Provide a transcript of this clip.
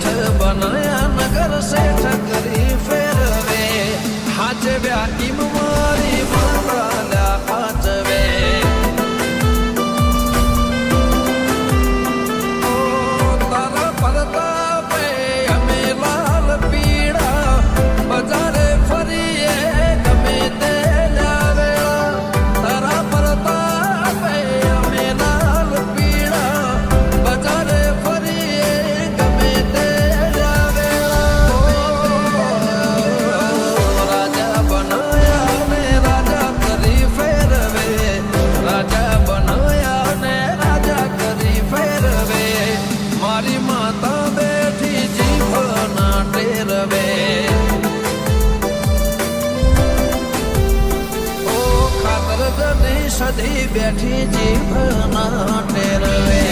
શેઠ બનાયા નગર શેઠ કરી ફેરવે હાચવ્યા ઈમ મારી માતા હાચવે તારા પરતાપે અમે લાલ પીળા બજારે ફરીએ ગમે તે લાવે તારા પરતાપે અમે લાલ પીળા બજારે ફરીએ ગમે તે લાવે રાજા બનાયા ને રાજા કરી ફેરવે રાજા બનાયા ને રાજા કરી ફેરવે મારી માતા બેઠી જીભના ટેરવે ઓ ખાતર જની સધી બેઠી જીભના ટેરવે